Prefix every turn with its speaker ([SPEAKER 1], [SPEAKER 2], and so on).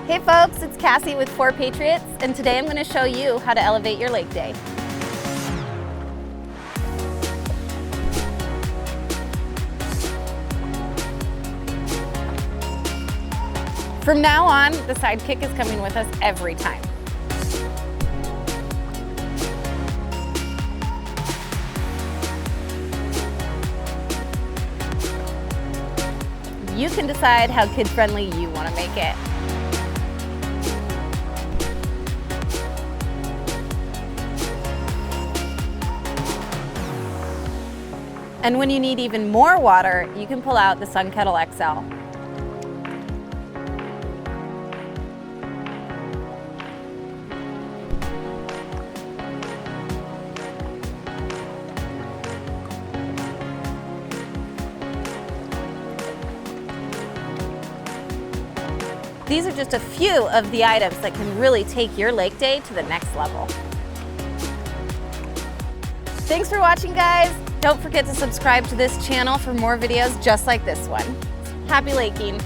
[SPEAKER 1] Hey folks, it's Cassie with 4 Patriots, and today I'm going to show you how to elevate your lake day. From now on, the sidekick is coming with us every time. You can decide how kid-friendly you want to make it. And when you need even more water, you can pull out the Sun Kettle XL. These are just a few of the items that can really take your lake day to the next level. Thanks for watching, guys. Don't forget to subscribe to this channel for more videos just like this one. Happy laking.